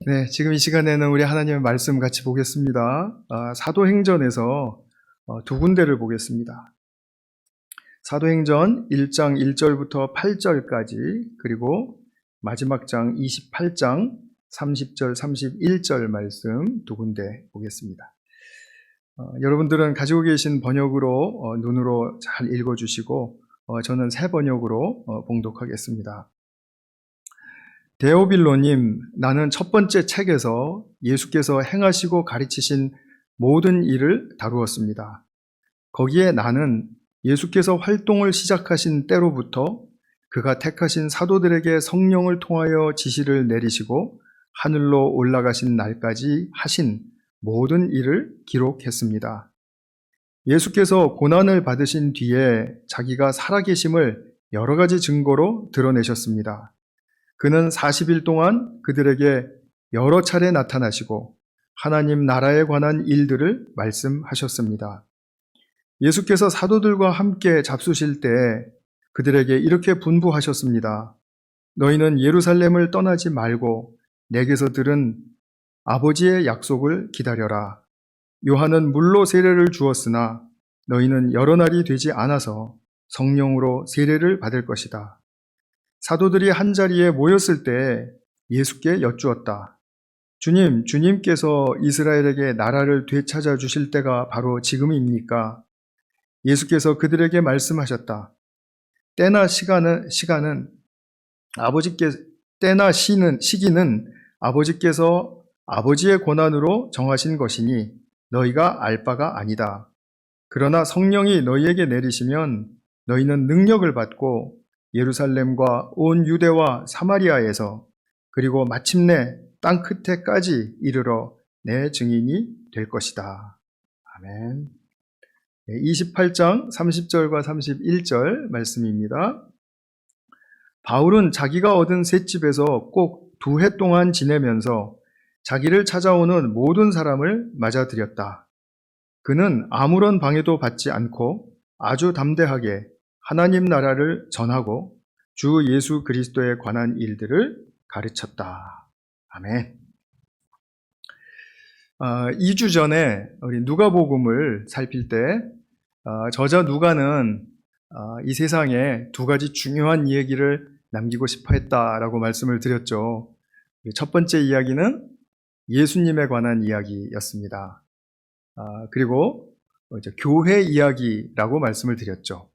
네, 지금 이 시간에는 우리 하나님의 말씀 같이 보겠습니다. 사도행전에서 두 군데를 보겠습니다. 사도행전 1장 1절부터 8절까지, 그리고 마지막 장 28장 30절, 31절 말씀 두 군데 보겠습니다. 여러분들은 가지고 계신 번역으로 눈으로 잘 읽어주시고, 저는 새 번역으로 봉독하겠습니다. 데오빌로님, 나는 첫 번째 책에서 예수께서 행하시고 가르치신 모든 일을 다루었습니다. 거기에 나는 예수께서 활동을 시작하신 때로부터 그가 택하신 사도들에게 성령을 통하여 지시를 내리시고 하늘로 올라가신 날까지 하신 모든 일을 기록했습니다. 예수께서 고난을 받으신 뒤에 자기가 살아계심을 여러 가지 증거로 드러내셨습니다. 그는 40일 동안 그들에게 여러 차례 나타나시고 하나님 나라에 관한 일들을 말씀하셨습니다. 예수께서 사도들과 함께 잡수실 때 그들에게 이렇게 분부하셨습니다. 너희는 예루살렘을 떠나지 말고 내게서 들은 아버지의 약속을 기다려라. 요한은 물로 세례를 주었으나 너희는 여러 날이 되지 않아서 성령으로 세례를 받을 것이다. 사도들이 한자리에 모였을 때 예수께 여쭈었다. 주님, 주님께서 이스라엘에게 나라를 되찾아 주실 때가 바로 지금입니까? 예수께서 그들에게 말씀하셨다. 때나 시기는 아버지께서 아버지의 권한으로 정하신 것이니 너희가 알 바가 아니다. 그러나 성령이 너희에게 내리시면 너희는 능력을 받고 예루살렘과 온 유대와 사마리아에서 그리고 마침내 땅 끝에까지 이르러 내 증인이 될 것이다. 아멘. 28장 30절과 31절 말씀입니다. 바울은 자기가 얻은 셋집에서 꼭 2해 동안 지내면서 자기를 찾아오는 모든 사람을 맞아들였다. 그는 아무런 방해도 받지 않고 아주 담대하게 하나님 나라를 전하고 주 예수 그리스도에 관한 일들을 가르쳤다. 아멘. 2주 전에 우리 누가복음을 살필 때 저자 누가는 이 세상에 두 가지 중요한 이야기를 남기고 싶어 했다라고 말씀을 드렸죠. 첫 번째 이야기는 예수님에 관한 이야기였습니다. 그리고 교회 이야기라고 말씀을 드렸죠.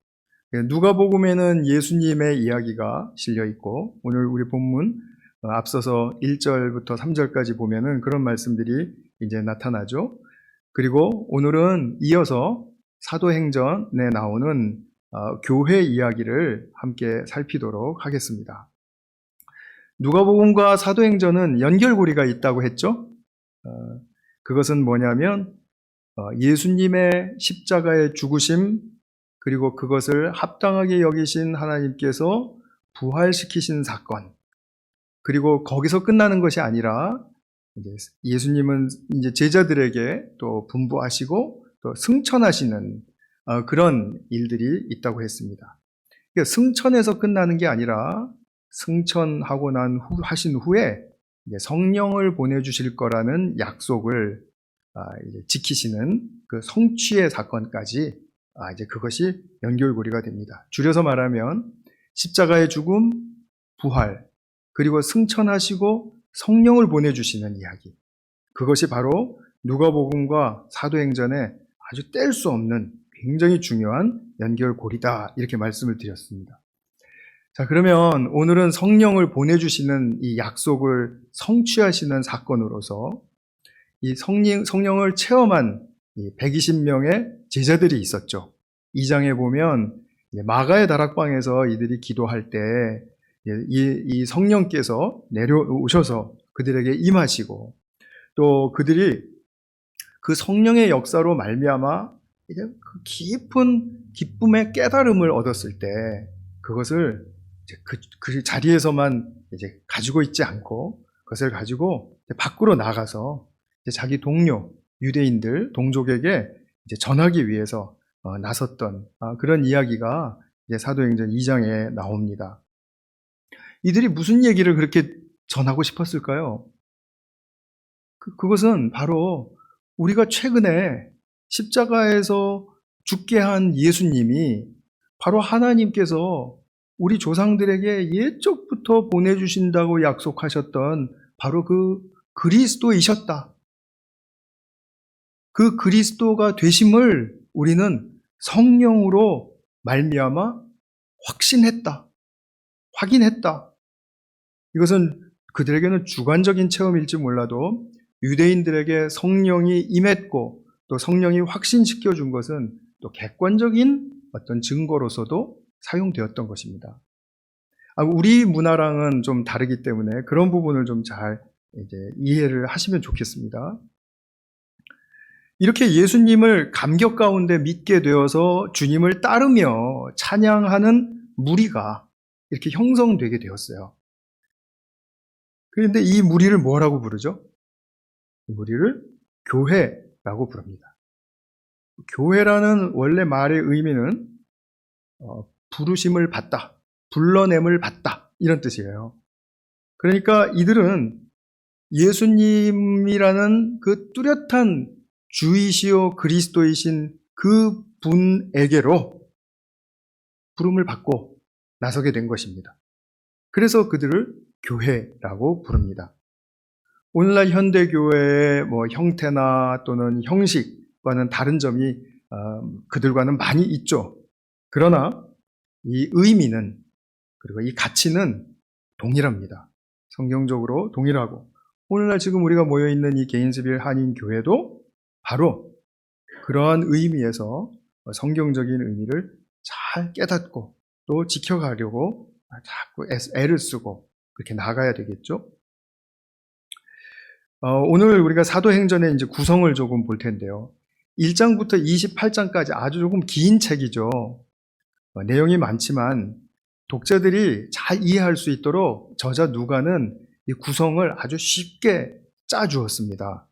누가복음에는 예수님의 이야기가 실려 있고 오늘 우리 본문 앞서서 1절부터 3절까지 보면은 그런 말씀들이 이제 나타나죠. 그리고 오늘은 이어서 사도행전에 나오는 교회 이야기를 함께 살피도록 하겠습니다. 누가복음과 사도행전은 연결고리가 있다고 했죠. 그것은 뭐냐면 예수님의 십자가의 죽으심, 그리고 그것을 합당하게 여기신 하나님께서 부활시키신 사건, 그리고 거기서 끝나는 것이 아니라 예수님은 이제 제자들에게 또 분부하시고 또 승천하시는 그런 일들이 있다고 했습니다. 그러니까 승천에서 끝나는 게 아니라 승천하고 하신 후에 성령을 보내주실 거라는 약속을 지키시는 그 성취의 사건까지 이제 그것이 연결고리가 됩니다. 줄여서 말하면 십자가의 죽음, 부활, 그리고 승천하시고 성령을 보내주시는 이야기. 그것이 바로 누가복음과 사도행전에 아주 뗄 수 없는 굉장히 중요한 연결고리다. 이렇게 말씀을 드렸습니다. 자, 그러면 오늘은 성령을 보내주시는 이 약속을 성취하시는 사건으로서 이 성령을 체험한 120명의 제자들이 있었죠. 2장에 보면 마가의 다락방에서 이들이 기도할 때 이 성령께서 내려오셔서 그들에게 임하시고 또 그들이 그 성령의 역사로 말미암아 이제 그 깊은 기쁨의 깨달음을 얻었을 때 그것을 이제 그 자리에서만 이제 가지고 있지 않고 그것을 가지고 밖으로 나가서 이제 자기 동료 유대인들 동족에게 이제 전하기 위해서 나섰던 그런 이야기가 이제 사도행전 2장에 나옵니다. 이들이 무슨 얘기를 그렇게 전하고 싶었을까요? 그것은 바로 우리가 최근에 십자가에서 죽게 한 예수님이 바로 하나님께서 우리 조상들에게 옛적부터 보내주신다고 약속하셨던 바로 그 그리스도이셨다. 그 그리스도가 되심을 우리는 성령으로 말미암아 확신했다. 확인했다. 이것은 그들에게는 주관적인 체험일지 몰라도 유대인들에게 성령이 임했고 또 성령이 확신시켜 준 것은 또 객관적인 어떤 증거로서도 사용되었던 것입니다. 우리 문화랑은 좀 다르기 때문에 그런 부분을 좀 잘 이해를 하시면 좋겠습니다. 이렇게 예수님을 감격 가운데 믿게 되어서 주님을 따르며 찬양하는 무리가 이렇게 형성되게 되었어요. 그런데 이 무리를 뭐라고 부르죠? 이 무리를 교회라고 부릅니다. 교회라는 원래 말의 의미는 부르심을 받다, 불러냄을 받다 이런 뜻이에요. 그러니까 이들은 예수님이라는 그 뚜렷한 주이시오 그리스도이신 그 분에게로 부름을 받고 나서게 된 것입니다. 그래서 그들을 교회라고 부릅니다. 오늘날 현대교회의 형태나 또는 형식과는 다른 점이 그들과는 많이 있죠. 그러나 이 의미는 그리고 이 가치는 동일합니다. 성경적으로 동일하고 오늘날 지금 우리가 모여있는 이 게인스빌 한인교회도 바로 그러한 의미에서 성경적인 의미를 잘 깨닫고 또 지켜가려고 자꾸 애를 쓰고 그렇게 나가야 되겠죠. 오늘 우리가 사도행전의 이제 구성을 조금 볼 텐데요. 1장부터 28장까지 아주 조금 긴 책이죠. 내용이 많지만 독자들이 잘 이해할 수 있도록 저자 누가는 이 구성을 아주 쉽게 짜주었습니다.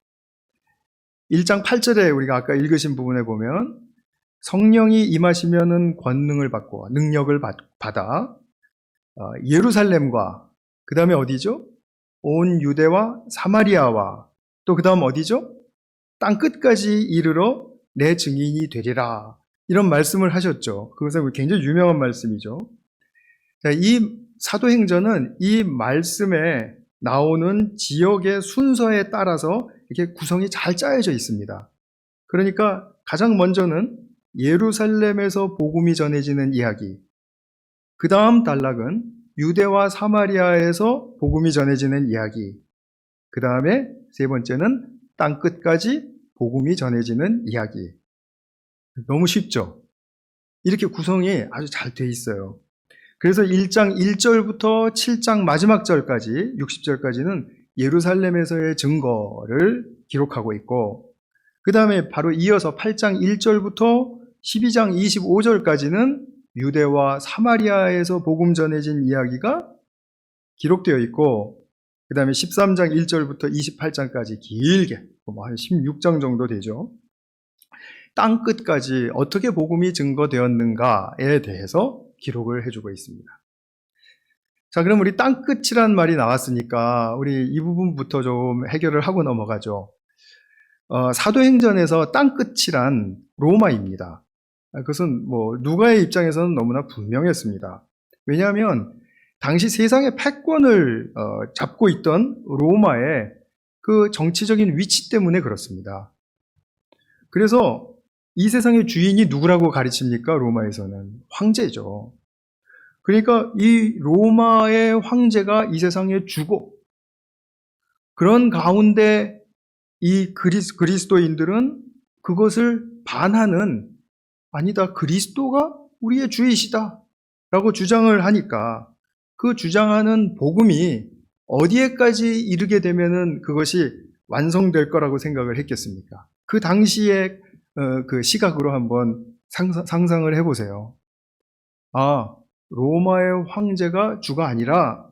1장 8절에 우리가 아까 읽으신 부분에 보면 성령이 임하시면은 권능을 받고 능력을 받아 예루살렘과 그 다음에 어디죠? 온 유대와 사마리아와 또 그 다음 어디죠? 땅끝까지 이르러 내 증인이 되리라 이런 말씀을 하셨죠. 그것은 굉장히 유명한 말씀이죠. 이 사도행전은 이 말씀에 나오는 지역의 순서에 따라서 이렇게 구성이 잘 짜여져 있습니다. 그러니까 가장 먼저는 예루살렘에서 복음이 전해지는 이야기, 그 다음 단락은 유대와 사마리아에서 복음이 전해지는 이야기, 그 다음에 세 번째는 땅끝까지 복음이 전해지는 이야기. 너무 쉽죠? 이렇게 구성이 아주 잘 돼 있어요. 그래서 1장 1절부터 7장 마지막 절까지 60절까지는 예루살렘에서의 증거를 기록하고 있고 그 다음에 바로 이어서 8장 1절부터 12장 25절까지는 유대와 사마리아에서 복음 전해진 이야기가 기록되어 있고 그 다음에 13장 1절부터 28장까지 길게 한 16장 정도 되죠. 땅끝까지 어떻게 복음이 증거되었는가에 대해서 기록을 해주고 있습니다. 자, 그럼 우리 땅끝이란 말이 나왔으니까 우리 이 부분부터 좀 해결을 하고 넘어가죠. 사도행전에서 땅끝이란 로마입니다. 그것은 누가의 입장에서는 너무나 분명했습니다. 왜냐하면 당시 세상의 패권을 잡고 있던 로마의 그 정치적인 위치 때문에 그렇습니다. 그래서 이 세상의 주인이 누구라고 가르칩니까? 로마에서는 황제죠. 그러니까 이 로마의 황제가 이 세상의 주고 그런 가운데 이 그리스도인들은 그것을 반하는 아니다, 그리스도가 우리의 주이시다 라고 주장을 하니까 그 주장하는 복음이 어디에까지 이르게 되면은 그것이 완성될 거라고 생각을 했겠습니까? 그 당시에 그 시각으로 한번 상상을 해보세요. 로마의 황제가 주가 아니라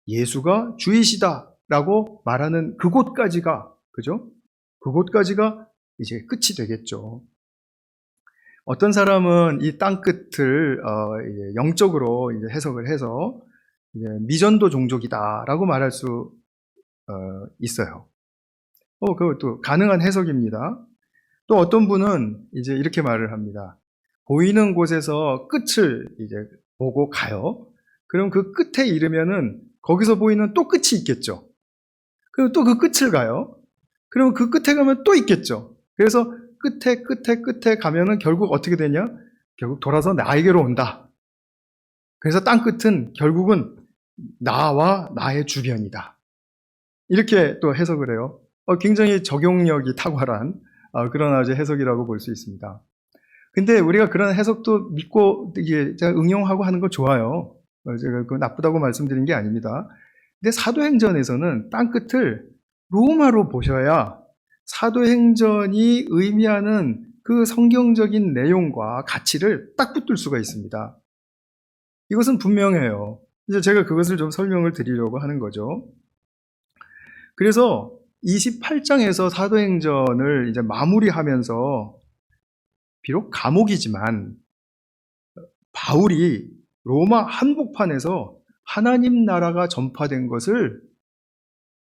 예수가 주이시다 라고 말하는 그곳까지가, 그죠? 그곳까지가 이제 끝이 되겠죠. 어떤 사람은 이 땅끝을 영적으로 이제 해석을 해서 이제 미전도 종족이다라고 말할 수 있어요. 그것도 가능한 해석입니다. 또 어떤 분은 이제 이렇게 말을 합니다. 보이는 곳에서 끝을 이제 보고 가요. 그럼 그 끝에 이르면은 거기서 보이는 또 끝이 있겠죠. 그럼 또 그 끝을 가요. 그러면 그 끝에 가면 또 있겠죠. 그래서 끝에 가면은 결국 어떻게 되냐? 결국 돌아서 나에게로 온다. 그래서 땅 끝은 결국은 나와 나의 주변이다. 이렇게 또 해석을 해요. 굉장히 적용력이 탁월한 그런 아주 해석이라고 볼 수 있습니다. 근데 우리가 그런 해석도 믿고 이게 응용하고 하는 거 좋아요. 제가 그 나쁘다고 말씀드린 게 아닙니다. 근데 사도행전에서는 땅 끝을 로마로 보셔야 사도행전이 의미하는 그 성경적인 내용과 가치를 딱 붙들 수가 있습니다. 이것은 분명해요. 이제 제가 그것을 좀 설명을 드리려고 하는 거죠. 그래서 28장에서 사도행전을 이제 마무리하면서 비록 감옥이지만 바울이 로마 한복판에서 하나님 나라가 전파된 것을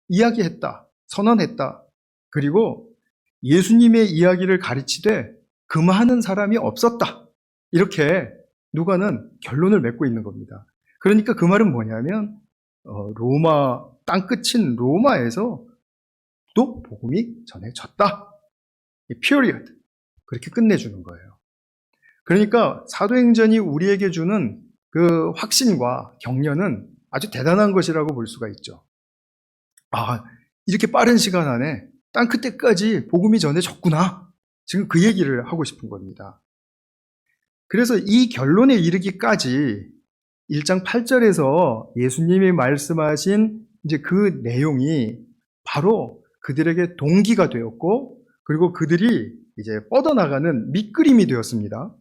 이야기했다, 선언했다. 그리고 예수님의 이야기를 가르치되 금하는 사람이 없었다. 이렇게 누가는 결론을 맺고 있는 겁니다. 그러니까 그 말은 뭐냐면 로마 땅끝인 로마에서 또 복음이 전해졌다. period. 그렇게 끝내주는 거예요. 그러니까 사도행전이 우리에게 주는 그 확신과 격려는 아주 대단한 것이라고 볼 수가 있죠. 이렇게 빠른 시간 안에 땅 끝에까지 복음이 전해졌구나. 지금 그 얘기를 하고 싶은 겁니다. 그래서 이 결론에 이르기까지 1장 8절에서 예수님이 말씀하신 이제 그 내용이 바로 그들에게 동기가 되었고, 그리고 그들이 이제 뻗어나가는 밑그림이 되었습니다.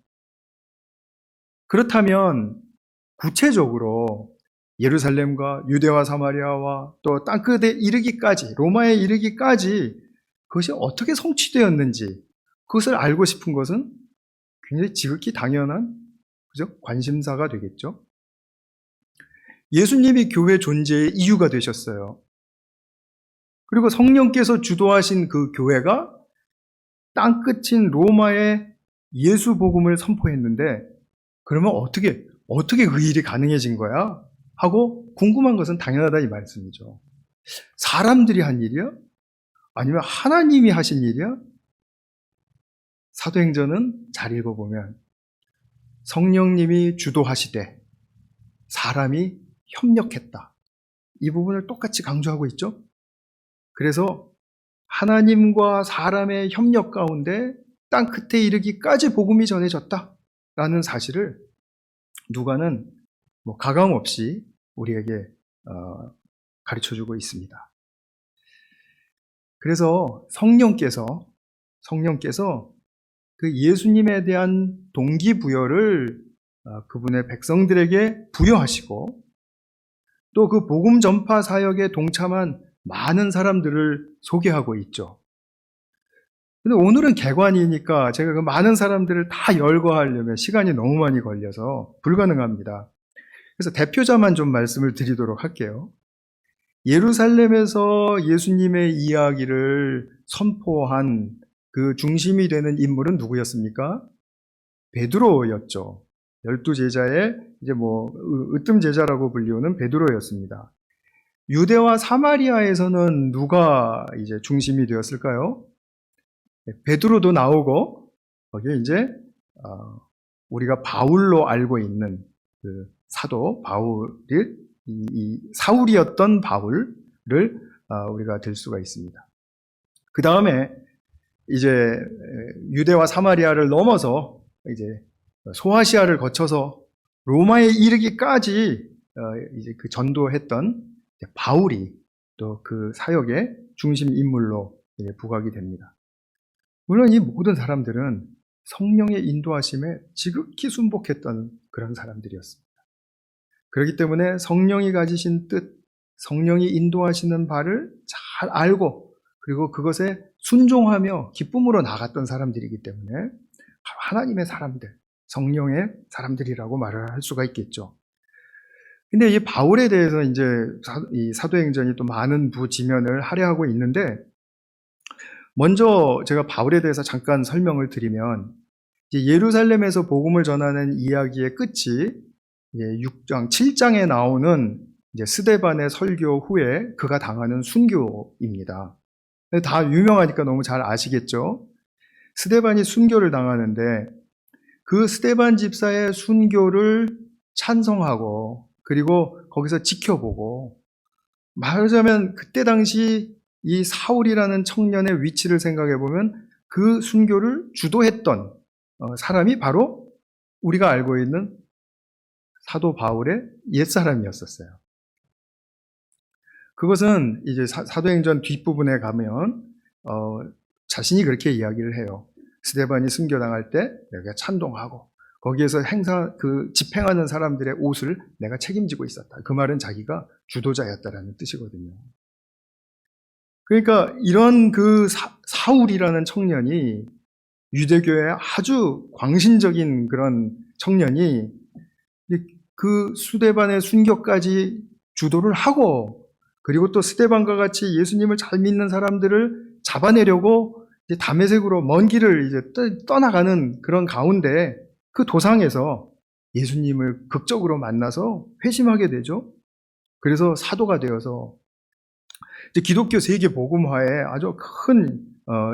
그렇다면 구체적으로 예루살렘과 유대와 사마리아와 또 땅끝에 이르기까지, 로마에 이르기까지 그것이 어떻게 성취되었는지 그것을 알고 싶은 것은 굉장히 지극히 당연한 관심사가 되겠죠. 예수님이 교회 존재의 이유가 되셨어요. 그리고 성령께서 주도하신 그 교회가 땅끝인 로마에 예수 복음을 선포했는데, 그러면 어떻게 그 일이 가능해진 거야? 하고 궁금한 것은 당연하다 이 말씀이죠. 사람들이 한 일이야? 아니면 하나님이 하신 일이야? 사도행전은 잘 읽어보면 성령님이 주도하시되 사람이 협력했다. 이 부분을 똑같이 강조하고 있죠. 그래서 하나님과 사람의 협력 가운데 땅 끝에 이르기까지 복음이 전해졌다라는 사실을 누가는 가감 없이 우리에게 가르쳐주고 있습니다. 그래서 성령께서 그 예수님에 대한 동기부여를 그분의 백성들에게 부여하시고, 또 그 복음 전파 사역에 동참한 많은 사람들을 소개하고 있죠. 근데 오늘은 개관이니까 제가 그 많은 사람들을 다 열거하려면 시간이 너무 많이 걸려서 불가능합니다. 그래서 대표자만 좀 말씀을 드리도록 할게요. 예루살렘에서 예수님의 이야기를 선포한 그 중심이 되는 인물은 누구였습니까? 베드로였죠. 12제자의 이제 으뜸 제자라고 불리우는 베드로였습니다. 유대와 사마리아에서는 누가 이제 중심이 되었을까요? 베드로도 나오고, 거기에 이제 우리가 바울로 알고 있는 그 사도 바울이 이 사울이었던 바울을 우리가 들 수가 있습니다. 그 다음에 이제 유대와 사마리아를 넘어서 이제 소아시아를 거쳐서 로마에 이르기까지 이제 그 전도했던 바울이 또 그 사역의 중심 인물로 부각이 됩니다. 물론 이 모든 사람들은 성령의 인도하심에 지극히 순복했던 그런 사람들이었습니다. 그렇기 때문에 성령이 가지신 뜻, 성령이 인도하시는 바를 잘 알고, 그리고 그것에 순종하며 기쁨으로 나갔던 사람들이기 때문에 바로 하나님의 사람들, 성령의 사람들이라고 말을 할 수가 있겠죠. 근데 이 바울에 대해서 이제 이 사도행전이 또 많은 부지면을 할애하고 있는데, 먼저 제가 바울에 대해서 잠깐 설명을 드리면, 이제 예루살렘에서 복음을 전하는 이야기의 끝이 6장, 7장에 나오는 이제 스데반의 설교 후에 그가 당하는 순교입니다. 다 유명하니까 너무 잘 아시겠죠? 스데반이 순교를 당하는데 그 스데반 집사의 순교를 찬성하고 그리고 거기서 지켜보고, 말하자면 그때 당시 이 사울이라는 청년의 위치를 생각해 보면 그 순교를 주도했던 사람이 바로 우리가 알고 있는 사도 바울의 옛사람이었었어요. 그것은 이제 사도행전 뒷부분에 가면 자신이 그렇게 이야기를 해요. 스데반이 순교당할 때 내가 찬동하고 거기에서 집행하는 사람들의 옷을 내가 책임지고 있었다. 그 말은 자기가 주도자였다라는 뜻이거든요. 그러니까 이런 그 사울이라는 청년이, 유대교의 아주 광신적인 그런 청년이 그 스데반의 순교까지 주도를 하고, 그리고 또 스데반과 같이 예수님을 잘 믿는 사람들을 잡아내려고 이제 다메섹으로 먼 길을 이제 떠나가는 그런 가운데 그 도상에서 예수님을 극적으로 만나서 회심하게 되죠. 그래서 사도가 되어서 이제 기독교 세계 복음화에 아주 큰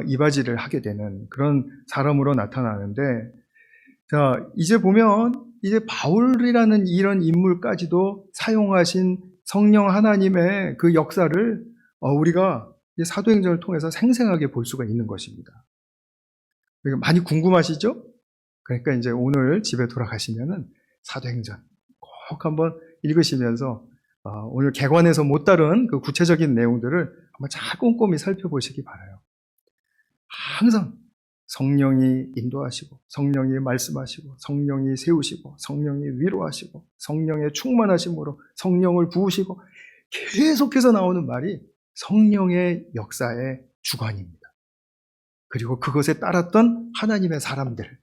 이바지를 하게 되는 그런 사람으로 나타나는데, 자, 이제 보면 이제 바울이라는 이런 인물까지도 사용하신 성령 하나님의 그 역사를 우리가 사도행전을 통해서 생생하게 볼 수가 있는 것입니다. 많이 궁금하시죠? 그러니까 이제 오늘 집에 돌아가시면은 사도행전 꼭 한번 읽으시면서 오늘 개관에서 못 다룬 그 구체적인 내용들을 한번 잘 꼼꼼히 살펴보시기 바라요. 항상 성령이 인도하시고, 성령이 말씀하시고, 성령이 세우시고, 성령이 위로하시고, 성령의 충만하심으로 성령을 부으시고, 계속해서 나오는 말이 성령의 역사의 주관입니다. 그리고 그것에 따랐던 하나님의 사람들,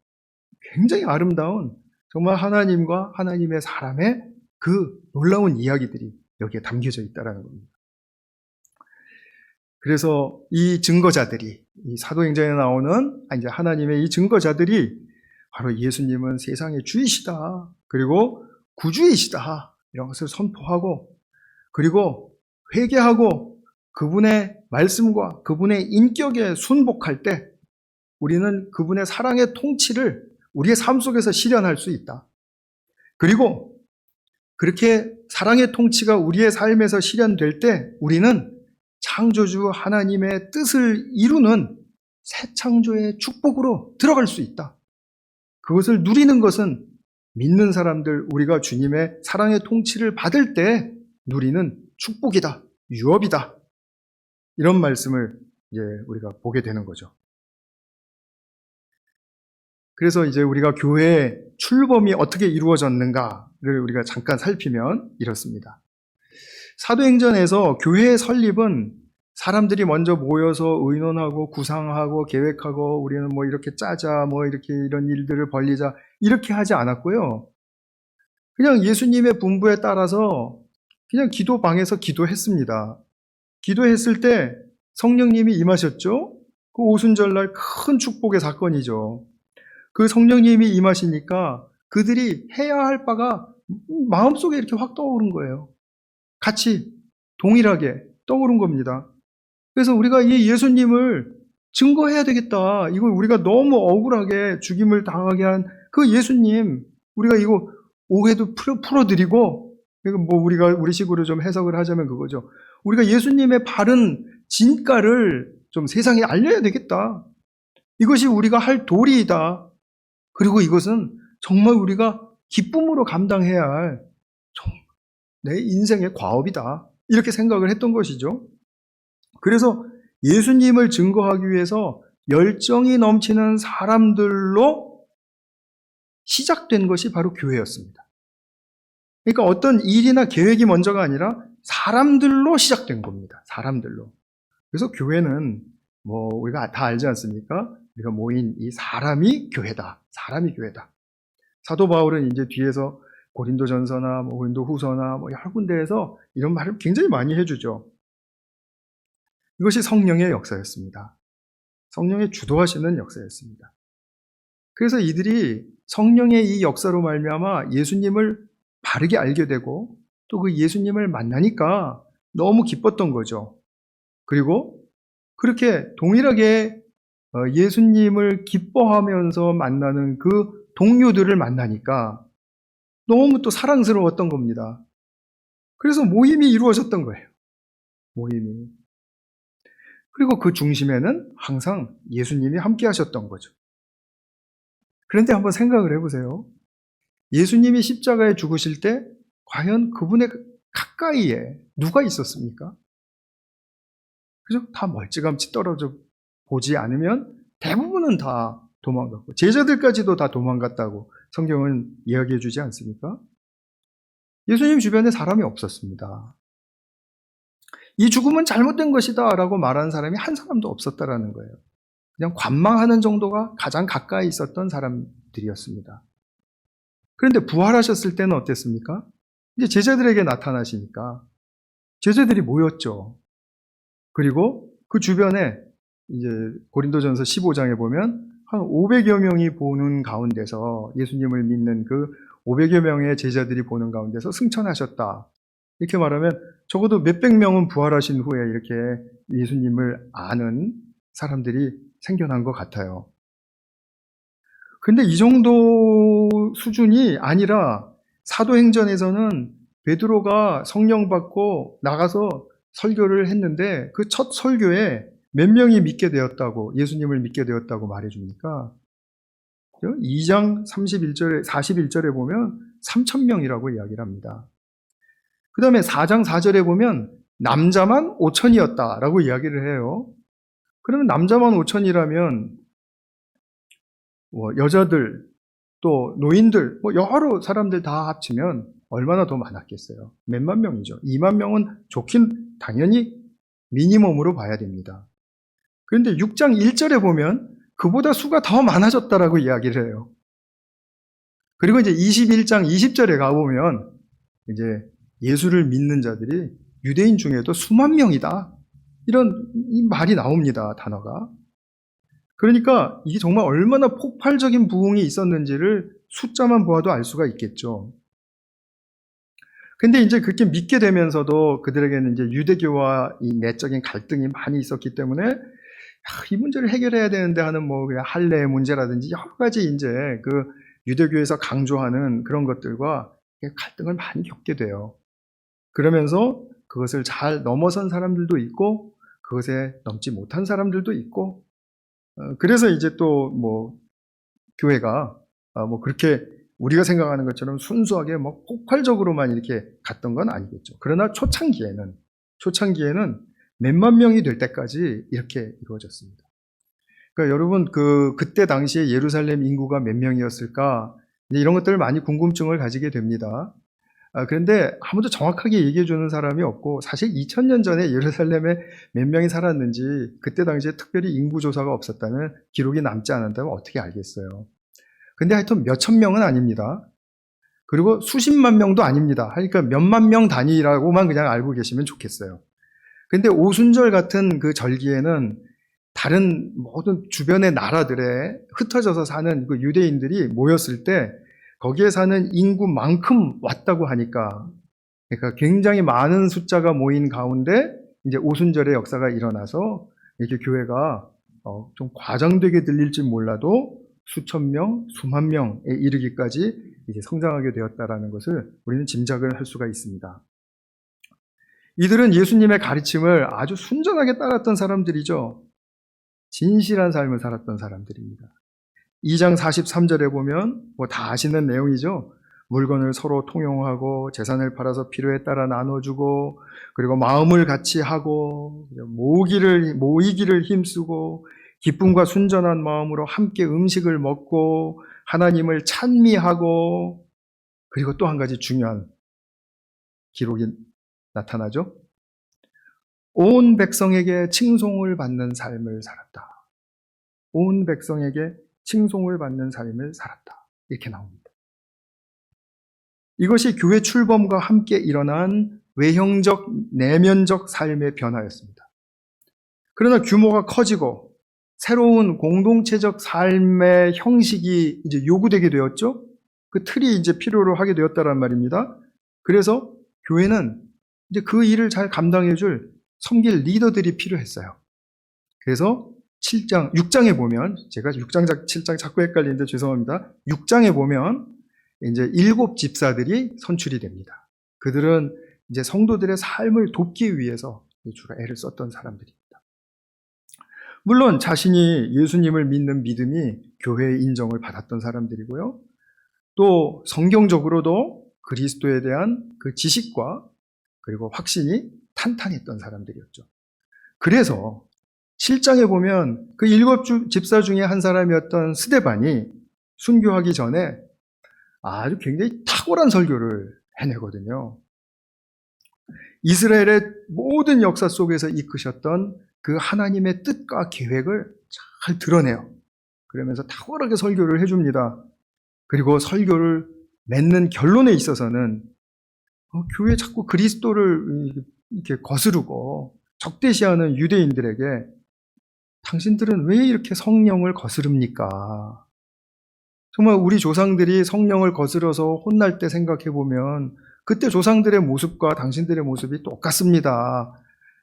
굉장히 아름다운 정말 하나님과 하나님의 사람의 그 놀라운 이야기들이 여기에 담겨져 있다는 겁니다. 그래서 이 증거자들이, 이 사도행전에 나오는 이제 하나님의 이 증거자들이 바로 예수님은 세상의 주이시다, 그리고 구주이시다, 이런 것을 선포하고, 그리고 회개하고 그분의 말씀과 그분의 인격에 순복할 때 우리는 그분의 사랑의 통치를 우리의 삶 속에서 실현할 수 있다. 그리고 그렇게 사랑의 통치가 우리의 삶에서 실현될 때 우리는 창조주 하나님의 뜻을 이루는 새 창조의 축복으로 들어갈 수 있다. 그것을 누리는 것은 믿는 사람들, 우리가 주님의 사랑의 통치를 받을 때 누리는 축복이다, 유업이다. 이런 말씀을 이제 우리가 보게 되는 거죠. 그래서 이제 우리가 교회의 출범이 어떻게 이루어졌는가를 우리가 잠깐 살피면 이렇습니다. 사도행전에서 교회의 설립은 사람들이 먼저 모여서 의논하고 구상하고 계획하고 우리는 뭐 이렇게 짜자, 뭐 이렇게 이런 일들을 벌리자, 이렇게 하지 않았고요. 그냥 예수님의 분부에 따라서 그냥 기도방에서 기도했습니다. 기도했을 때 성령님이 임하셨죠? 그 오순절날 큰 축복의 사건이죠. 그 성령님이 임하시니까 그들이 해야 할 바가 마음속에 이렇게 확 떠오른 거예요. 같이 동일하게 떠오른 겁니다. 그래서 우리가 이 예수님을 증거해야 되겠다. 이거 우리가 너무 억울하게 죽임을 당하게 한 그 예수님, 우리가 이거 오해도 풀어드리고, 뭐 우리 식으로 좀 해석을 하자면 그거죠. 우리가 예수님의 바른 진가를 좀 세상에 알려야 되겠다. 이것이 우리가 할 도리이다. 그리고 이것은 정말 우리가 기쁨으로 감당해야 할 내 인생의 과업이다. 이렇게 생각을 했던 것이죠. 그래서 예수님을 증거하기 위해서 열정이 넘치는 사람들로 시작된 것이 바로 교회였습니다. 그러니까 어떤 일이나 계획이 먼저가 아니라 사람들로 시작된 겁니다. 사람들로. 그래서 교회는 뭐 우리가 다 알지 않습니까? 우리가 모인 이 사람이 교회다. 사람이 교회다. 사도 바울은 이제 뒤에서 고린도전서나 뭐 고린도후서나 뭐 여러 군데에서 이런 말을 굉장히 많이 해주죠. 이것이 성령의 역사였습니다. 성령의 주도하시는 역사였습니다. 그래서 이들이 성령의 이 역사로 말미암아 예수님을 바르게 알게 되고 또 그 예수님을 만나니까 너무 기뻤던 거죠. 그리고 그렇게 동일하게 예수님을 기뻐하면서 만나는 그 동료들을 만나니까 너무 또 사랑스러웠던 겁니다. 그래서 모임이 이루어졌던 거예요. 모임이. 그리고 그 중심에는 항상 예수님이 함께 하셨던 거죠. 그런데 한번 생각을 해보세요. 예수님이 십자가에 죽으실 때 과연 그분의 가까이에 누가 있었습니까? 그죠? 다 멀찌감치 떨어져 보지 않으면 대부분은 다 도망갔고 제자들까지도 다 도망갔다고 성경은 이야기해 주지 않습니까? 예수님 주변에 사람이 없었습니다. 이 죽음은 잘못된 것이다 라고 말하는 사람이 한 사람도 없었다라는 거예요. 그냥 관망하는 정도가 가장 가까이 있었던 사람들이었습니다. 그런데 부활하셨을 때는 어땠습니까? 이제 제자들에게 나타나시니까 제자들이 모였죠. 그리고 그 주변에 이제 고린도전서 15장에 보면 한 500여 명이 보는 가운데서 예수님을 믿는 그 500여 명의 제자들이 보는 가운데서 승천하셨다. 이렇게 말하면 적어도 몇백 명은 부활하신 후에 이렇게 예수님을 아는 사람들이 생겨난 것 같아요. 근데 이 정도 수준이 아니라 사도행전에서는 베드로가 성령 받고 나가서 설교를 했는데 그 첫 설교에 몇 명이 믿게 되었다고, 예수님을 믿게 되었다고 말해줍니까? 2장 31절에, 41절에 보면 3,000명이라고 이야기를 합니다. 그 다음에 4장 4절에 보면 남자만 5,000이었다라고 이야기를 해요. 그러면 남자만 5,000이라면 여자들 또 노인들 여러 사람들 다 합치면 얼마나 더 많았겠어요? 몇만 명이죠. 2만 명은 좋긴 당연히 미니멈으로 봐야 됩니다. 그런데 6장 1절에 보면 그보다 수가 더 많아졌다라고 이야기를 해요. 그리고 이제 21장 20절에 가보면 이제 예수를 믿는 자들이 유대인 중에도 수만 명이다. 이런 이 말이 나옵니다. 단어가. 그러니까 이게 정말 얼마나 폭발적인 부흥이 있었는지를 숫자만 보아도 알 수가 있겠죠. 근데 이제 그렇게 믿게 되면서도 그들에게는 이제 유대교와 이 내적인 갈등이 많이 있었기 때문에 이 문제를 해결해야 되는데 하는 그냥 할례의 문제라든지 여러 가지 이제 그 유대교에서 강조하는 그런 것들과 갈등을 많이 겪게 돼요. 그러면서 그것을 잘 넘어선 사람들도 있고 그것에 넘지 못한 사람들도 있고 그래서 이제 또 교회가 그렇게 우리가 생각하는 것처럼 순수하게 폭발적으로만 이렇게 갔던 건 아니겠죠. 그러나 초창기에는 몇만 명이 될 때까지 이렇게 이루어졌습니다. 그러니까 여러분 그때 당시에 예루살렘 인구가 몇 명이었을까 이런 것들을 많이 궁금증을 가지게 됩니다. 그런데 아무도 정확하게 얘기해 주는 사람이 없고 사실 2000년 전에 예루살렘에 몇 명이 살았는지 그때 당시에 특별히 인구 조사가 없었다면 기록이 남지 않았다면 어떻게 알겠어요. 근데 하여튼 몇천 명은 아닙니다. 그리고 수십만 명도 아닙니다. 그러니까 몇만 명 단위라고만 그냥 알고 계시면 좋겠어요. 근데 오순절 같은 그 절기에는 다른 모든 주변의 나라들에 흩어져서 사는 그 유대인들이 모였을 때 거기에 사는 인구만큼 왔다고 하니까 그러니까 굉장히 많은 숫자가 모인 가운데 이제 오순절의 역사가 일어나서 이렇게 교회가 좀 과장되게 들릴지 몰라도 수천 명, 수만 명에 이르기까지 이제 성장하게 되었다라는 것을 우리는 짐작을 할 수가 있습니다. 이들은 예수님의 가르침을 아주 순전하게 따랐던 사람들이죠. 진실한 삶을 살았던 사람들입니다. 2장 43절에 보면 다 아시는 내용이죠. 물건을 서로 통용하고 재산을 팔아서 필요에 따라 나눠주고 그리고 마음을 같이 하고 모이기를 힘쓰고 기쁨과 순전한 마음으로 함께 음식을 먹고 하나님을 찬미하고 그리고 또 한 가지 중요한 기록이 나타나죠. 온 백성에게 칭송을 받는 삶을 살았다. 온 백성에게 칭송을 받는 삶을 살았다. 이렇게 나옵니다. 이것이 교회 출범과 함께 일어난 외형적, 내면적 삶의 변화였습니다. 그러나 규모가 커지고 새로운 공동체적 삶의 형식이 이제 요구되게 되었죠. 그 틀이 이제 필요로 하게 되었다란 말입니다. 그래서 교회는 이제 그 일을 잘 감당해줄 섬길 리더들이 필요했어요. 그래서 6장에 보면, 제가 6장, 7장 자꾸 헷갈리는데 죄송합니다. 6장에 보면 이제 7 집사들이 선출이 됩니다. 그들은 이제 성도들의 삶을 돕기 위해서 주로 애를 썼던 사람들입니다. 물론 자신이 예수님을 믿는 믿음이 교회의 인정을 받았던 사람들이고요. 또 성경적으로도 그리스도에 대한 그 지식과 그리고 확신이 탄탄했던 사람들이었죠. 그래서 7장에 보면 그 7 집사 중에 한 사람이었던 스데반이 순교하기 전에 아주 굉장히 탁월한 설교를 해내거든요. 이스라엘의 모든 역사 속에서 이끄셨던 그 하나님의 뜻과 계획을 잘 드러내요. 그러면서 탁월하게 설교를 해줍니다. 그리고 설교를 맺는 결론에 있어서는 교회 자꾸 그리스도를 이렇게 거스르고 적대시하는 유대인들에게 당신들은 왜 이렇게 성령을 거스릅니까? 정말 우리 조상들이 성령을 거스려서 혼날 때 생각해보면 그때 조상들의 모습과 당신들의 모습이 똑같습니다.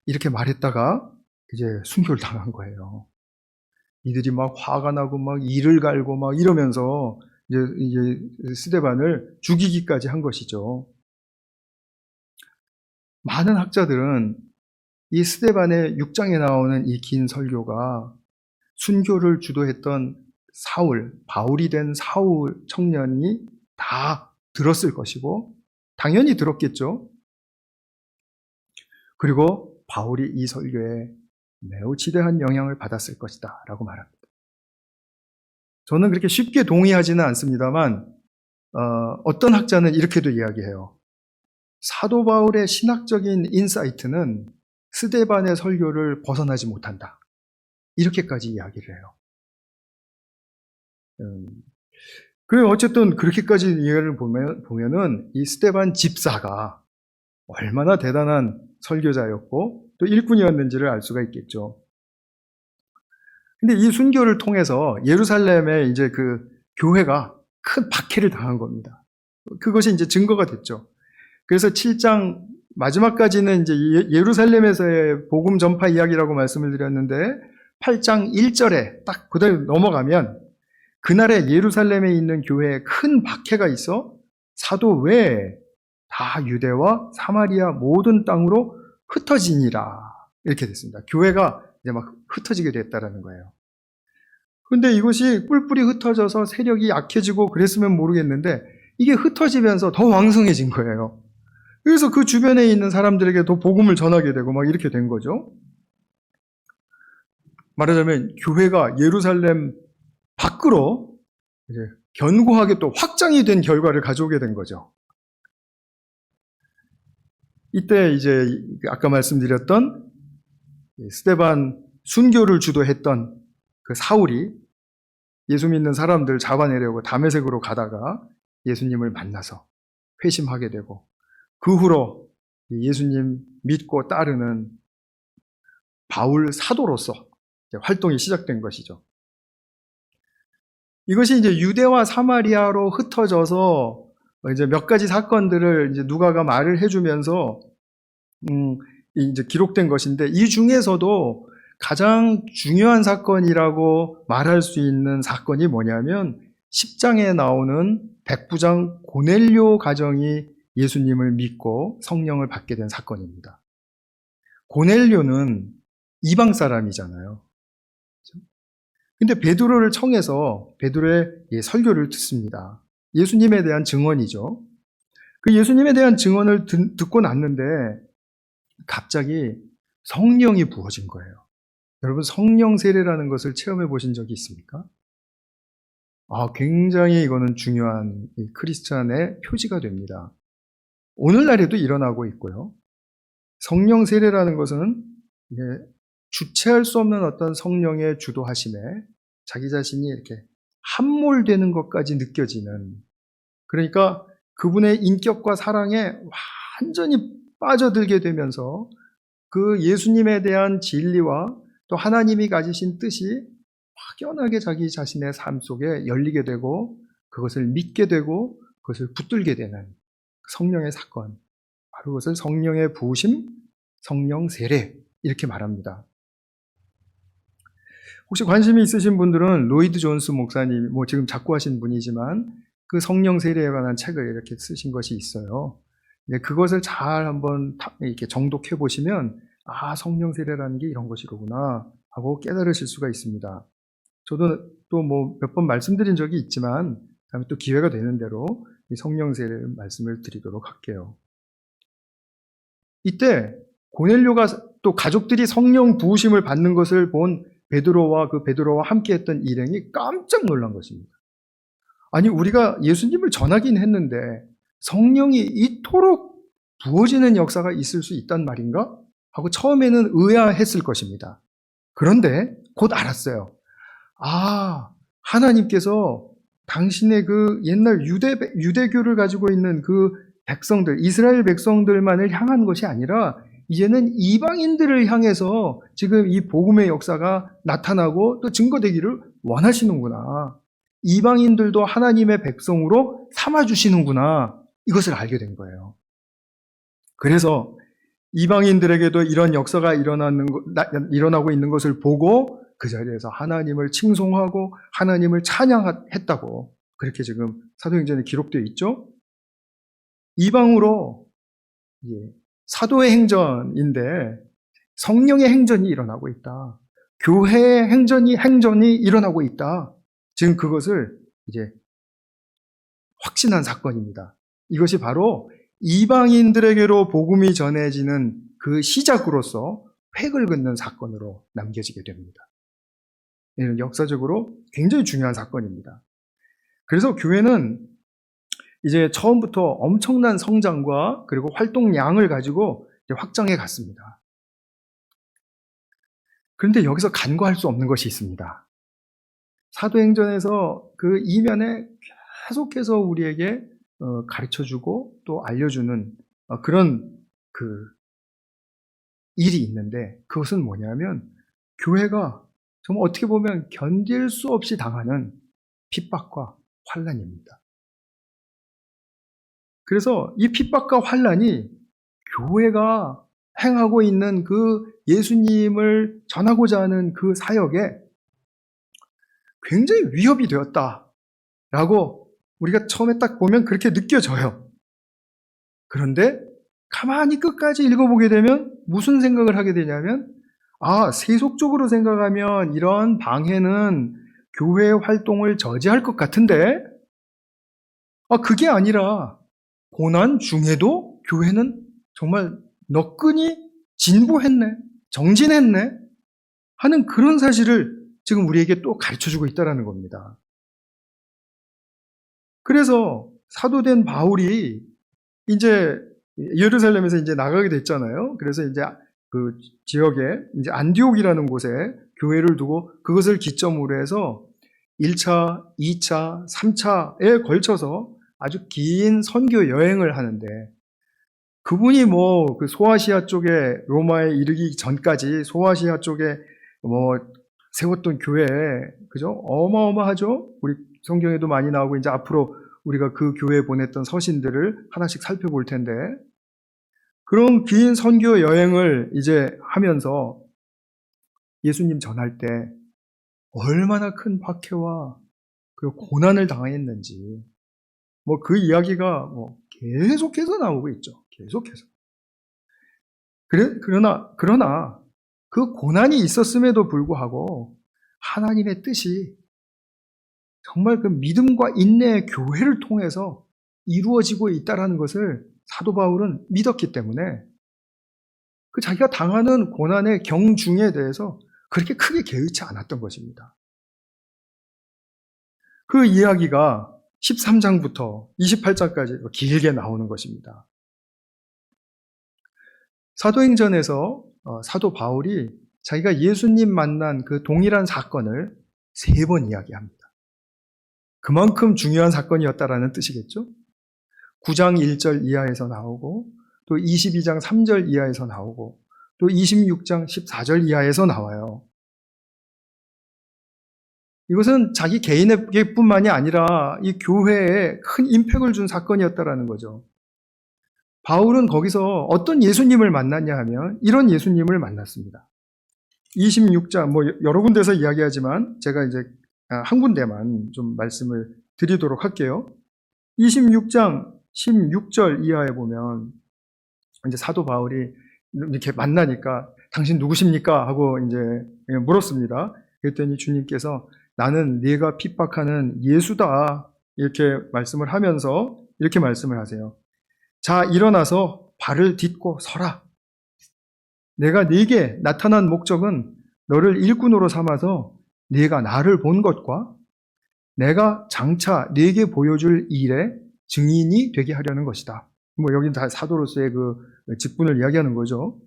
이렇게 말했다가 이제 순교를 당한 거예요. 이들이 막 화가 나고 막 이를 갈고 막 이러면서 이제 스데반을 죽이기까지 한 것이죠. 많은 학자들은 이 스데반의 6장에 나오는 이 긴 설교가 순교를 주도했던 바울이 된 사울 청년이 다 들었을 것이고 당연히 들었겠죠. 그리고 바울이 이 설교에 매우 지대한 영향을 받았을 것이다 라고 말합니다. 저는 그렇게 쉽게 동의하지는 않습니다만 어떤 학자는 이렇게도 이야기해요. 사도 바울의 신학적인 인사이트는 스데반의 설교를 벗어나지 못한다. 이렇게까지 이야기를 해요. 그리고 어쨌든 그렇게까지 이해를 보면은 이 스데반 집사가 얼마나 대단한 설교자였고 또 일꾼이었는지를 알 수가 있겠죠. 근데 이 순교를 통해서 예루살렘에 이제 그 교회가 큰 박해를 당한 겁니다. 그것이 이제 증거가 됐죠. 그래서 7장 마지막까지는 이제 예루살렘에서의 복음 전파 이야기라고 말씀을 드렸는데 8장 1절에 딱 그대로 넘어가면 그날에 예루살렘에 있는 교회에 큰 박해가 있어 사도 외에 다 유대와 사마리아 모든 땅으로 흩어지니라 이렇게 됐습니다. 교회가 이제 막 흩어지게 됐다라는 거예요. 그런데 이것이 뿔뿔이 흩어져서 세력이 약해지고 그랬으면 모르겠는데 이게 흩어지면서 더 왕성해진 거예요. 그래서 그 주변에 있는 사람들에게 더 복음을 전하게 되고 막 이렇게 된 거죠. 말하자면 교회가 예루살렘 밖으로 이제 견고하게 또 확장이 된 결과를 가져오게 된 거죠. 이때 이제 아까 말씀드렸던 스데반 순교를 주도했던 그 사울이 예수 믿는 사람들 잡아내려고 다메섹으로 가다가 예수님을 만나서 회심하게 되고 그 후로 예수님 믿고 따르는 바울 사도로서 활동이 시작된 것이죠. 이것이 이제 유대와 사마리아로 흩어져서 이제 몇 가지 사건들을 이제 누가가 말을 해주면서 이제 기록된 것인데 이 중에서도 가장 중요한 사건이라고 말할 수 있는 사건이 뭐냐면 10장에 나오는 백부장 고넬료 가정이 예수님을 믿고 성령을 받게 된 사건입니다. 고넬료는 이방 사람이잖아요. 근데 베드로를 청해서 베드로의 설교를 듣습니다. 예수님에 대한 증언이죠. 그 예수님에 대한 증언을 듣고 났는데 갑자기 성령이 부어진 거예요. 여러분 성령 세례라는 것을 체험해 보신 적이 있습니까? 굉장히 이거는 중요한 크리스찬의 표지가 됩니다. 오늘날에도 일어나고 있고요. 성령 세례라는 것은 주체할 수 없는 어떤 성령의 주도하심에 자기 자신이 이렇게 함몰되는 것까지 느껴지는, 그러니까 그분의 인격과 사랑에 완전히 빠져들게 되면서 그 예수님에 대한 진리와 또 하나님이 가지신 뜻이 확연하게 자기 자신의 삶 속에 열리게 되고 그것을 믿게 되고 그것을 붙들게 되는 성령의 사건, 바로 그것을 성령의 부으심, 성령 세례 이렇게 말합니다. 혹시 관심이 있으신 분들은 로이드 존스 목사님, 지금 작고하신 분이지만 그 성령 세례에 관한 책을 이렇게 쓰신 것이 있어요. 그것을 잘 한번 이렇게 정독해 보시면 성령 세례라는 게 이런 것이로구나 하고 깨달으실 수가 있습니다. 저도 또 몇 번 말씀드린 적이 있지만 다음에 또 기회가 되는 대로 이 성령 세례 말씀을 드리도록 할게요. 이때 고넬료가 또 가족들이 성령 부으심을 받는 것을 본 베드로와 함께 했던 일행이 깜짝 놀란 것입니다. 아니, 우리가 예수님을 전하긴 했는데 성령이 이토록 부어지는 역사가 있을 수 있단 말인가? 하고 처음에는 의아했을 것입니다. 그런데 곧 알았어요. 하나님께서 당신의 그 옛날 유대교를 가지고 있는 그 백성들, 이스라엘 백성들만을 향한 것이 아니라 이제는 이방인들을 향해서 지금 이 복음의 역사가 나타나고 또 증거되기를 원하시는구나. 이방인들도 하나님의 백성으로 삼아주시는구나. 이것을 알게 된 거예요. 그래서 이방인들에게도 이런 역사가 일어나고 있는 것을 보고 그 자리에서 하나님을 칭송하고 하나님을 찬양했다고 그렇게 지금 사도행전에 기록되어 있죠. 이방으로 사도의 행전인데 성령의 행전이 일어나고 있다. 교회의 행전이 일어나고 있다. 지금 그것을 이제 확신한 사건입니다. 이것이 바로 이방인들에게로 복음이 전해지는 그 시작으로서 획을 긋는 사건으로 남겨지게 됩니다. 이는 역사적으로 굉장히 중요한 사건입니다. 그래서 교회는 이제 처음부터 엄청난 성장과 그리고 활동량을 가지고 확장해 갔습니다. 그런데 여기서 간과할 수 없는 것이 있습니다. 사도행전에서 그 이면에 계속해서 우리에게 가르쳐주고 또 알려주는 그런 그 일이 있는데 그것은 뭐냐면 교회가 정말 어떻게 보면 견딜 수 없이 당하는 핍박과 환난입니다. 그래서 이 핍박과 환난이 교회가 행하고 있는 그 예수님을 전하고자 하는 그 사역에 굉장히 위협이 되었다라고 우리가 처음에 딱 보면 그렇게 느껴져요. 그런데 가만히 끝까지 읽어보게 되면 무슨 생각을 하게 되냐면 세속적으로 생각하면 이런 방해는 교회의 활동을 저지할 것 같은데 그게 아니라 고난 중에도 교회는 정말 너끈히 진보했네, 정진했네 하는 그런 사실을 지금 우리에게 또 가르쳐주고 있다는 겁니다. 그래서 사도된 바울이 이제 예루살렘에서 이제 나가게 됐잖아요. 그래서 이제 그 지역에 이제 안디옥이라는 곳에 교회를 두고 그것을 기점으로 해서 1차, 2차, 3차에 걸쳐서 아주 긴 선교 여행을 하는데 그분이 그 소아시아 쪽에 로마에 이르기 전까지 소아시아 쪽에 세웠던 교회, 그죠? 어마어마하죠? 우리 성경에도 많이 나오고 이제 앞으로 우리가 그 교회에 보냈던 서신들을 하나씩 살펴볼 텐데 그런 긴 선교 여행을 이제 하면서 예수님 전할 때 얼마나 큰 박해와 그 고난을 당했는지 그 이야기가 계속해서 나오고 있죠. 계속해서. 그러나 그 고난이 있었음에도 불구하고 하나님의 뜻이 정말 그 믿음과 인내의 교회를 통해서 이루어지고 있다는 것을 사도 바울은 믿었기 때문에 그 자기가 당하는 고난의 경중에 대해서 그렇게 크게 개의치 않았던 것입니다. 그 이야기가 13장부터 28장까지 길게 나오는 것입니다. 사도행전에서 사도 바울이 자기가 예수님 만난 그 동일한 사건을 3번 이야기합니다. 그만큼 중요한 사건이었다라는 뜻이겠죠? 9장 1절 이하에서 나오고 또 22장 3절 이하에서 나오고 또 26장 14절 이하에서 나와요. 이것은 자기 개인에게뿐만이 아니라 이 교회에 큰 임팩을 준 사건이었다라는 거죠. 바울은 거기서 어떤 예수님을 만났냐 하면 이런 예수님을 만났습니다. 26장, 여러 군데서 이야기하지만 제가 이제 한 군데만 좀 말씀을 드리도록 할게요. 26장 16절 이하에 보면 이제 사도 바울이 이렇게 만나니까 당신 누구십니까? 하고 이제 물었습니다. 그랬더니 주님께서 나는 네가 핍박하는 예수다. 이렇게 말씀을 하면서 이렇게 말씀을 하세요. 자, 일어나서 발을 딛고 서라. 내가 네게 나타난 목적은 너를 일꾼으로 삼아서 네가 나를 본 것과 내가 장차 네게 보여줄 일에 증인이 되게 하려는 것이다. 여기는 다 사도로서의 그 직분을 이야기하는 거죠.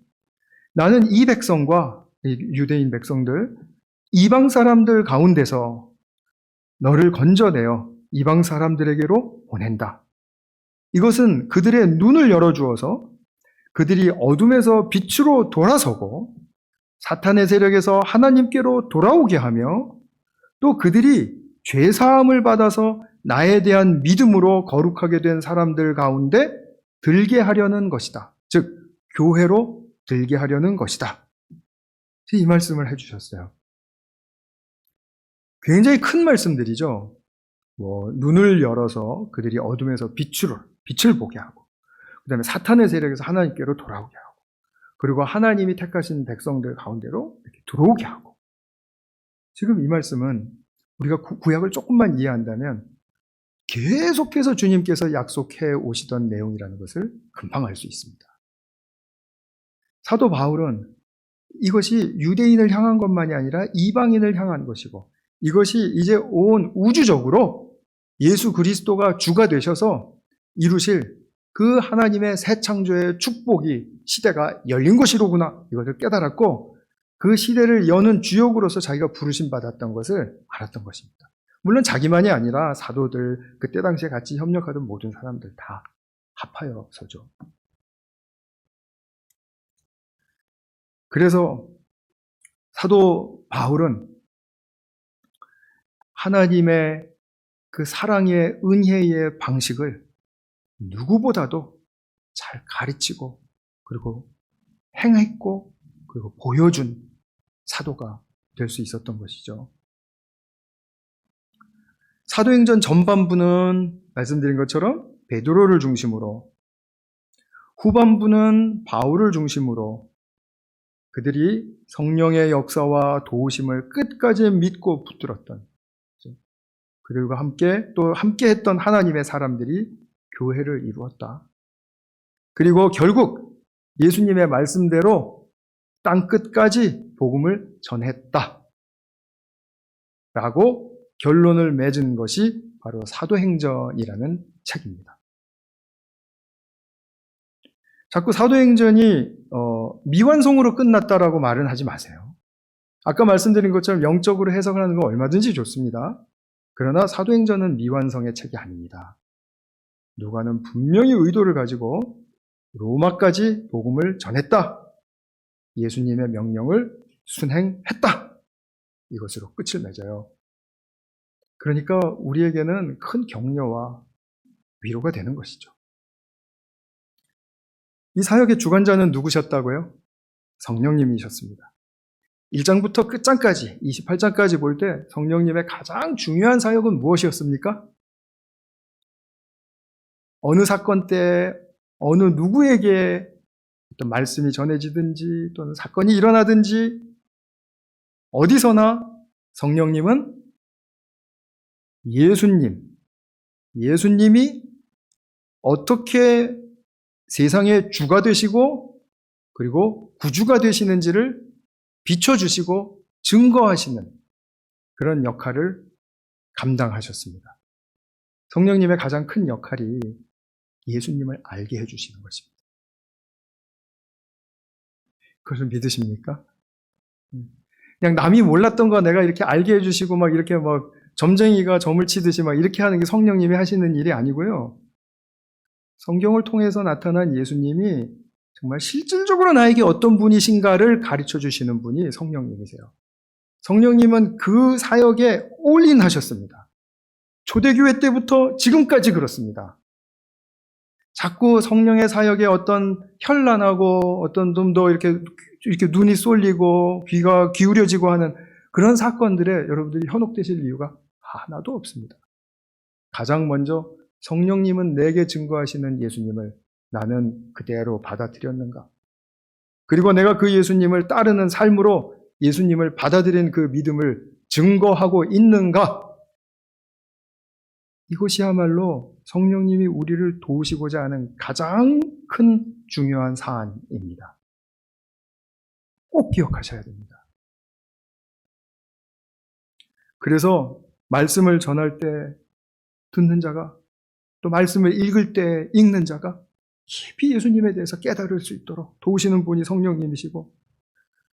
나는 이 백성과 유대인 백성들, 이방 사람들 가운데서 너를 건져내어 이방 사람들에게로 보낸다. 이것은 그들의 눈을 열어주어서 그들이 어둠에서 빛으로 돌아서고 사탄의 세력에서 하나님께로 돌아오게 하며 또 그들이 죄사함을 받아서 나에 대한 믿음으로 거룩하게 된 사람들 가운데 들게 하려는 것이다. 즉 교회로 들게 하려는 것이다. 이 말씀을 해주셨어요. 굉장히 큰 말씀들이죠. 눈을 열어서 그들이 어둠에서 빛을 보게 하고, 그 다음에 사탄의 세력에서 하나님께로 돌아오게 하고, 그리고 하나님이 택하신 백성들 가운데로 이렇게 들어오게 하고. 지금 이 말씀은 우리가 구약을 조금만 이해한다면 계속해서 주님께서 약속해 오시던 내용이라는 것을 금방 알 수 있습니다. 사도 바울은 이것이 유대인을 향한 것만이 아니라 이방인을 향한 것이고 이것이 이제 온 우주적으로 예수 그리스도가 주가 되셔서 이루실 그 하나님의 새 창조의 축복이 시대가 열린 것이로구나 이것을 깨달았고 그 시대를 여는 주역으로서 자기가 부르심 받았던 것을 알았던 것입니다. 물론 자기만이 아니라 사도들 그때 당시에 같이 협력하던 모든 사람들 다 합하여서죠. 그래서 사도 바울은 하나님의 그 사랑의 은혜의 방식을 누구보다도 잘 가르치고 그리고 행했고 그리고 보여준 사도가 될 수 있었던 것이죠. 사도행전 전반부는 말씀드린 것처럼 베드로를 중심으로 후반부는 바울을 중심으로 그들이 성령의 역사와 도우심을 끝까지 믿고 붙들었던 그들과 함께 또 함께 했던 하나님의 사람들이 교회를 이루었다. 그리고 결국 예수님의 말씀대로 땅 끝까지 복음을 전했다. 라고 결론을 맺은 것이 바로 사도행전이라는 책입니다. 자꾸 사도행전이 미완성으로 끝났다라고 말은 하지 마세요. 아까 말씀드린 것처럼 영적으로 해석을 하는 건 얼마든지 좋습니다. 그러나 사도행전은 미완성의 책이 아닙니다. 누가는 분명히 의도를 가지고 로마까지 복음을 전했다. 예수님의 명령을 순행했다. 이것으로 끝을 맺어요. 그러니까 우리에게는 큰 격려와 위로가 되는 것이죠. 이 사역의 주관자는 누구셨다고요? 성령님이셨습니다. 1장부터 끝장까지 28장까지 볼 때 성령님의 가장 중요한 사역은 무엇이었습니까? 어느 사건 때 어느 누구에게 어떤 말씀이 전해지든지 또는 사건이 일어나든지 어디서나 성령님은 예수님이 어떻게 세상의 주가 되시고 그리고 구주가 되시는지를 비춰주시고 증거하시는 그런 역할을 감당하셨습니다. 성령님의 가장 큰 역할이 예수님을 알게 해주시는 것입니다. 그것을 믿으십니까? 그냥 남이 몰랐던 거 내가 이렇게 알게 해주시고 막 이렇게 막 점쟁이가 점을 치듯이 막 이렇게 하는 게 성령님이 하시는 일이 아니고요. 성경을 통해서 나타난 예수님이 정말 실질적으로 나에게 어떤 분이신가를 가르쳐 주시는 분이 성령님이세요. 성령님은 그 사역에 올인하셨습니다. 초대교회 때부터 지금까지 그렇습니다. 자꾸 성령의 사역에 어떤 현란하고 어떤 좀 더 이렇게 눈이 쏠리고 귀가 기울여지고 하는 그런 사건들에 여러분들이 현혹되실 이유가 하나도 없습니다. 가장 먼저 성령님은 내게 증거하시는 예수님을 나는 그대로 받아들였는가? 그리고 내가 그 예수님을 따르는 삶으로 예수님을 받아들인 그 믿음을 증거하고 있는가? 이것이야말로 성령님이 우리를 도우시고자 하는 가장 큰 중요한 사안입니다. 꼭 기억하셔야 됩니다. 그래서 말씀을 전할 때 듣는 자가, 또 말씀을 읽을 때 읽는 자가 깊이 예수님에 대해서 깨달을 수 있도록 도우시는 분이 성령님이시고,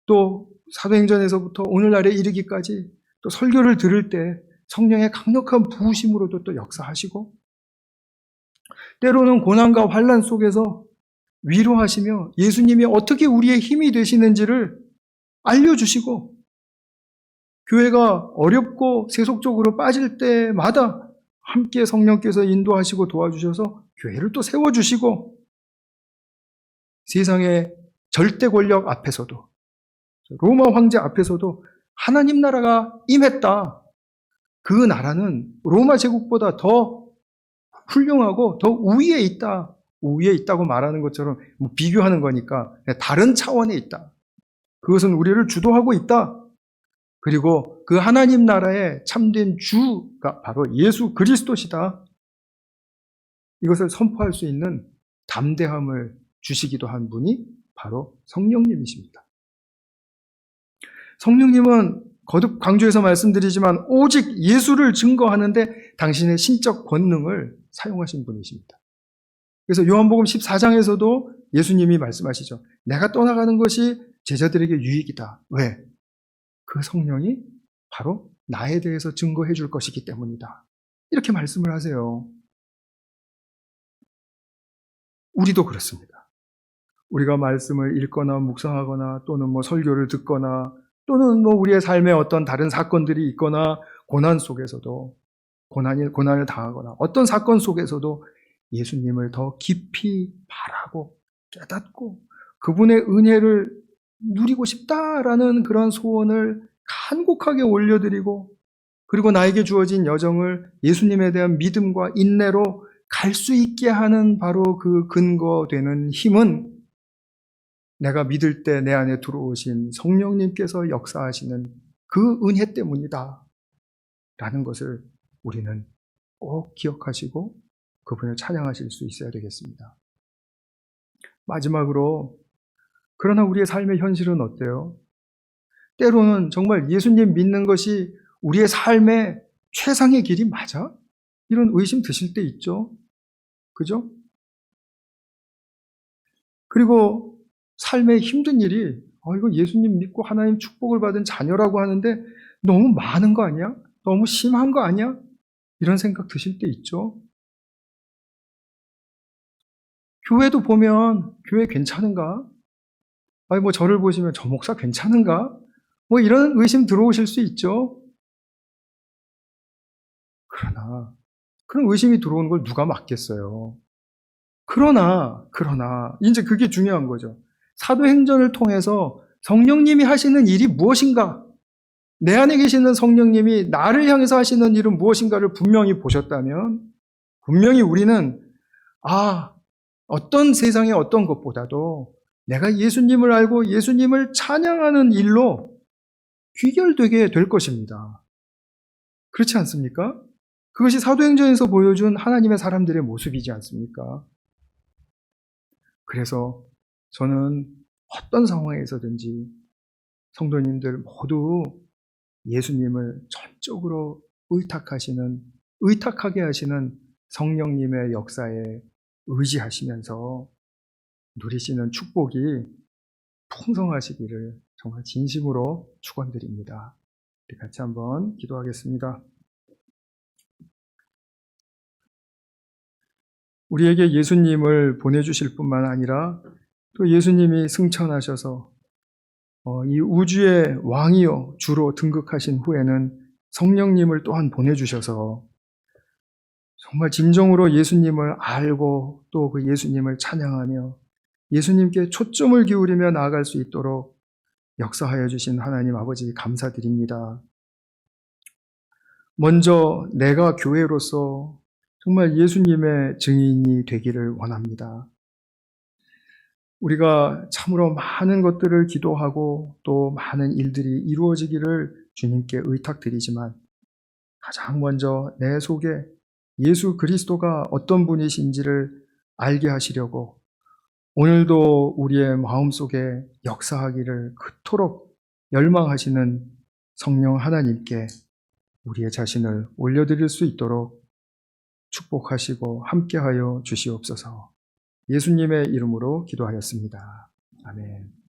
또 사도행전에서부터 오늘날에 이르기까지 또 설교를 들을 때 성령의 강력한 부으심으로도 또 역사하시고, 때로는 고난과 환난 속에서 위로하시며 예수님이 어떻게 우리의 힘이 되시는지를 알려주시고, 교회가 어렵고 세속적으로 빠질 때마다 함께 성령께서 인도하시고 도와주셔서 교회를 또 세워주시고, 세상의 절대 권력 앞에서도, 로마 황제 앞에서도 하나님 나라가 임했다. 그 나라는 로마 제국보다 더 훌륭하고 더 우위에 있다. 우위에 있다고 말하는 것처럼 비교하는 거니까 다른 차원에 있다. 그것은 우리를 주도하고 있다. 그리고 그 하나님 나라의 참된 주가 바로 예수 그리스도시다. 이것을 선포할 수 있는 담대함을 주시기도 한 분이 바로 성령님이십니다. 성령님은 거듭 강조해서 말씀드리지만 오직 예수를 증거하는데 당신의 신적 권능을 사용하신 분이십니다. 그래서 요한복음 14장에서도 예수님이 말씀하시죠. 내가 떠나가는 것이 제자들에게 유익이다. 왜? 그 성령이 바로 나에 대해서 증거해 줄 것이기 때문이다. 이렇게 말씀을 하세요. 우리도 그렇습니다. 우리가 말씀을 읽거나 묵상하거나 또는 설교를 듣거나 또는 우리의 삶에 어떤 다른 사건들이 있거나 고난 속에서도 고난을 당하거나 어떤 사건 속에서도 예수님을 더 깊이 바라고 깨닫고 그분의 은혜를 누리고 싶다라는 그런 소원을 간곡하게 올려드리고, 그리고 나에게 주어진 여정을 예수님에 대한 믿음과 인내로 갈 수 있게 하는 바로 그 근거되는 힘은 내가 믿을 때 내 안에 들어오신 성령님께서 역사하시는 그 은혜 때문이다 라는 것을 우리는 꼭 기억하시고 그분을 찬양하실 수 있어야 되겠습니다. 마지막으로, 그러나 우리의 삶의 현실은 어때요? 때로는 정말 예수님 믿는 것이 우리의 삶의 최상의 길이 맞아? 이런 의심 드실 때 있죠? 그죠? 그리고 삶의 힘든 일이 이거 예수님 믿고 하나님 축복을 받은 자녀라고 하는데 너무 많은 거 아니야? 너무 심한 거 아니야? 이런 생각 드실 때 있죠? 교회도 보면 교회 괜찮은가? 저를 보시면 저 목사 괜찮은가? 이런 의심 들어오실 수 있죠? 그러나 그런 의심이 들어오는 걸 누가 막겠어요? 그러나 이제 그게 중요한 거죠. 사도행전을 통해서 성령님이 하시는 일이 무엇인가? 내 안에 계시는 성령님이 나를 향해서 하시는 일은 무엇인가를 분명히 보셨다면 분명히 우리는 어떤 세상의 어떤 것보다도 내가 예수님을 알고 예수님을 찬양하는 일로 귀결되게 될 것입니다. 그렇지 않습니까? 그것이 사도행전에서 보여준 하나님의 사람들의 모습이지 않습니까? 그래서 저는 어떤 상황에서든지 성도님들 모두 예수님을 전적으로 의탁하게 하시는 성령님의 역사에 의지하시면서 누리시는 축복이 풍성하시기를 정말 진심으로 축원드립니다. 우리 같이 한번 기도하겠습니다. 우리에게 예수님을 보내주실 뿐만 아니라 또 예수님이 승천하셔서 이 우주의 왕이요 주로 등극하신 후에는 성령님을 또한 보내주셔서 정말 진정으로 예수님을 알고 또 그 예수님을 찬양하며 예수님께 초점을 기울이며 나아갈 수 있도록 역사하여 주신 하나님 아버지 감사드립니다. 먼저 내가 교회로서 정말 예수님의 증인이 되기를 원합니다. 우리가 참으로 많은 것들을 기도하고 또 많은 일들이 이루어지기를 주님께 의탁드리지만 가장 먼저 내 속에 예수 그리스도가 어떤 분이신지를 알게 하시려고 오늘도 우리의 마음속에 역사하기를 그토록 열망하시는 성령 하나님께 우리의 자신을 올려드릴 수 있도록 축복하시고 함께하여 주시옵소서. 예수님의 이름으로 기도하였습니다. 아멘.